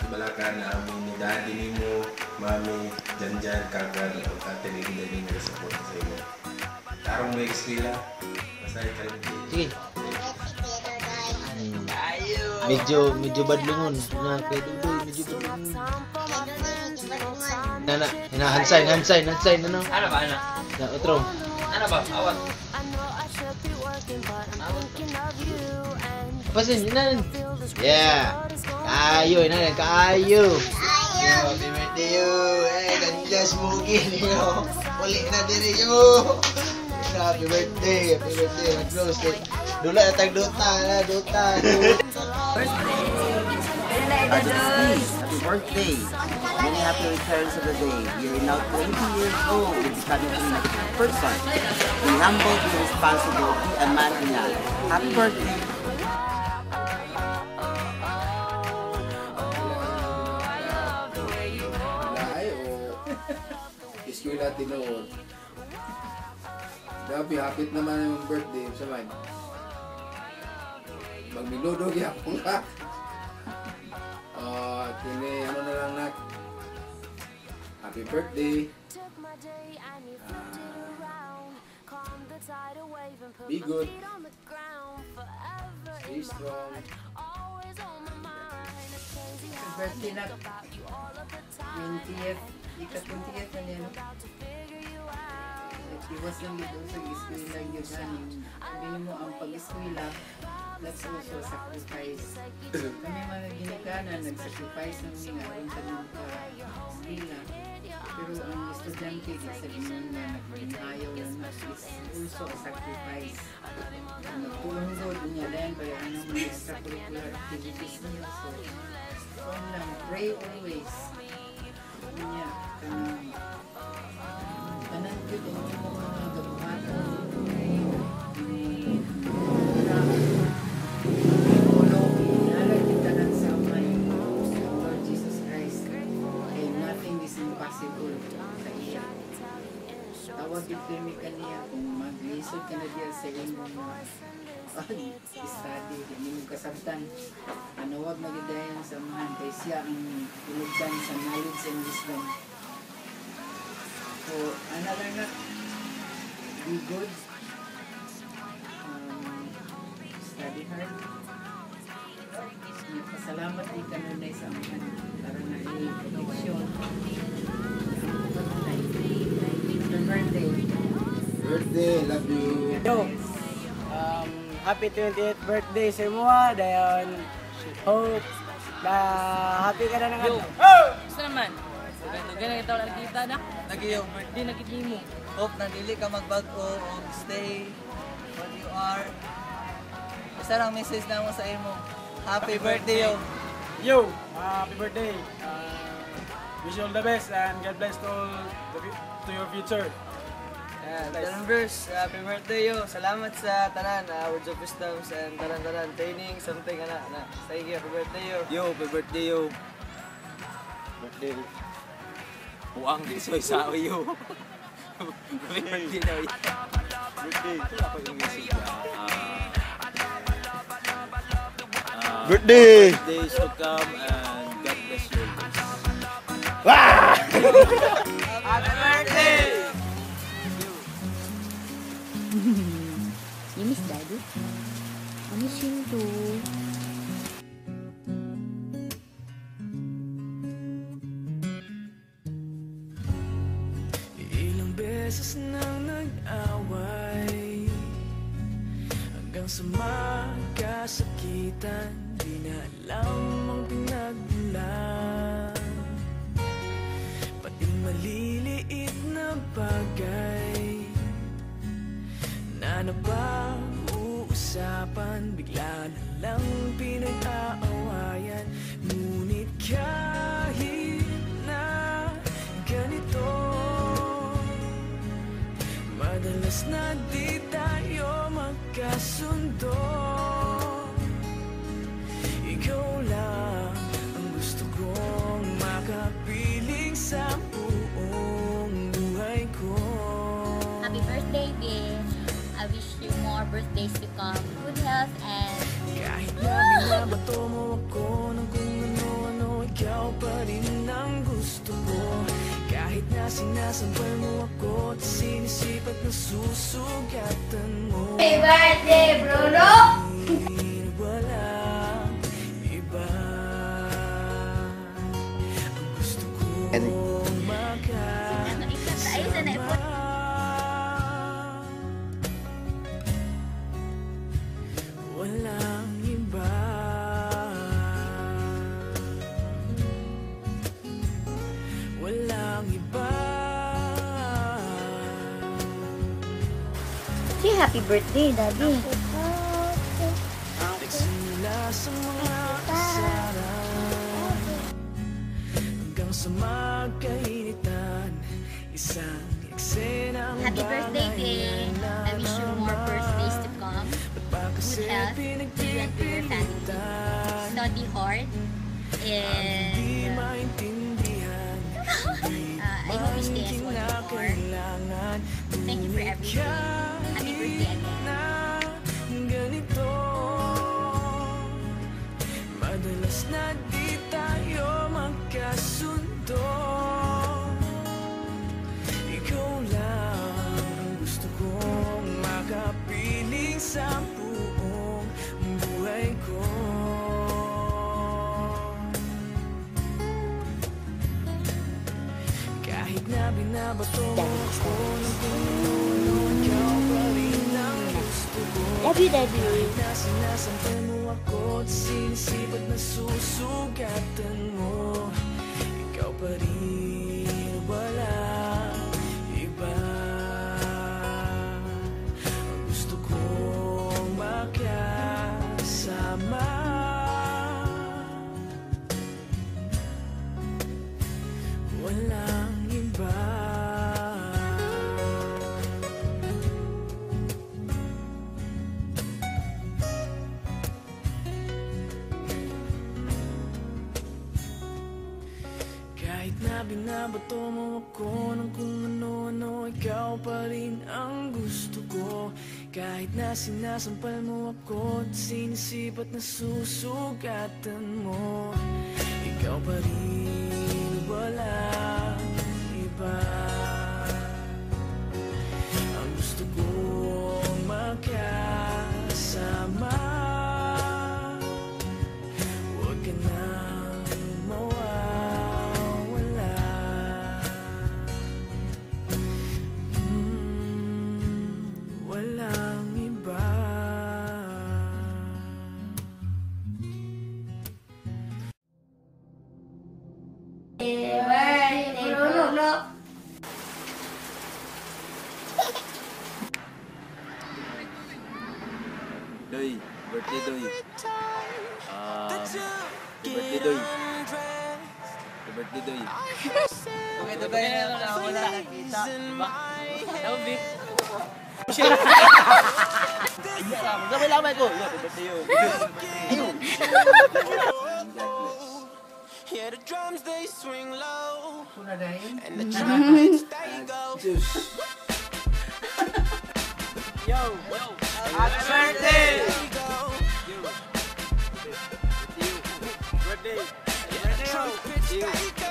Balakan amin ni daddy nimo, mami, janjan kagan o katilig na din nga support sa imo. Karong may eskwela, masaya ka rin. Sige. Medyo badlungon na kay Dudoy, medyo badlungon. Hansain ano? Ano ba ana? Na otro. Ano ba? Awat. Pasin inan. Yeah. Kayo inan, kayo. Happy birthday yo. Ganda smoky niyo. Uli na diri yo. Happy birthday. Close. Dula na tag Dota. Happy birthday! Many happy returns of the day. You're now 20 years old. You're becoming a next person. Be humble, be responsible, be a man and a happy birthday! Eskwela tinuod. Grabe, hapit naman yung birthday sa man. Magmiludo gyapon ka. Kini ano na lang nak. Happy birthday. Be good. Stay strong. Birthday na 20th. Ika-20th na niya, no? Iwas lang dito sa eskwela yun. Sabihin mo ang pag-eskwela, that's also sacrifice. Kami mga ginikanan, nag-sacrifice ng mga rin sa mga eskwela. Pero ang estudyante, sabihin mo na nag-ayaw lang na is also a sacrifice. Nagtulong-good niya dahil kaya anong mga extracurricular activities niya. So, lang, pray always. Niya, kanan yun ang mga gabuhatan. Lord Jesus Christ, and nothing is impossible sa iya. Tawag yung kami kaniya kung mag-lisod ka na diyan sa imong study, hindi mo kasabtan. Huwag magidayan sa mga kay siya ang pinugdan sa knowledge and wisdom. So, ano lang na, be good, study hard. Pasalamat din ka nun sa mga para na i-protection. Birthday, love you. Yo, happy 20th birthday sa mo dayon. Hope na happy ka na ng ano. Gusto naman. Ganun ito lang kita na. Nag-iyong birthday na kit mo. Hope na dili ka magbago o stay what you are. Basta lang message na mo sa imo. Happy birthday yo. Yo, happy birthday. Wish you all the best and God bless to your future. Tanan verse, happy birthday yo. Salamat sa tanan, words of wisdom and tanan training something ana. Sige, happy birthday yo. Yo, happy birthday yo. Birthday. Uang di soy sao yo. Happy birthday daw. Birthday. Ako yung music. Birthday. Birthdays to come and God bless you. Happy birthday. You miss Daddy? I miss him too. Ilang beses nang nag-away hanggang sa magkasakitan, di na alam ang pinagmulan. Pati maliliit na bagay na napag-uusapan, bigla na lang pinag-aawayan. Ngunit kahit na ganito, madalas na di tayo magkasundo. birthdays to come. Good health and Kahit na binabato mo ako ng kung ano-ano, ikaw pa rin ang gusto ko. Kahit na sinasampal mo ako at sinisipat na susugatan mo. Happy birthday, Bruno! Walang iba. Ang gusto ko walang iba. Walang iba. Say happy birthday, Daddy. Nagsimula sa mga kasaran hanggang sa magkainitan, isang eksenang Happy birthday, babe. I wish you more birthdays to come. Good health to you and to your family. Study hard. And I hope you stay as one before. Thank you for everything. Happy birthday again. Ganito, madalas na di tayo magkasundo. Ikaw lang ang gusto kong makapiling sa buong buhay ko. Kahit na binabato mo ako ng puno, ikaw pa rin ang gusto ko. Love you, Daddy. Kahit na sinasampal mo ako at sinisipat na susugatan mo, ikaw pa rin, walang iba. Ang gusto kong makasama. Walang iba. Kahit na binabato mo ako ng kung ano-ano, ikaw pa rin ang gusto ko. Kahit na sinasampal mo ako at sinisipat na susugatan mo, ikaw pa rin, walang iba. Ang gusto kong makasama. Huwag ka nang mawawala. Walang iba. Doy, birthday Doy. Birthday Doy. Birthday Doy. Okay, dugay na lang ako na nakita. Sabi. Lamay ko. Yo, birthday yo. Ayun. Yeah, the drums they swing low Kuna dahil. and the trumpets they go. Yo! Happy birthday! Birthday. The trumpets they go.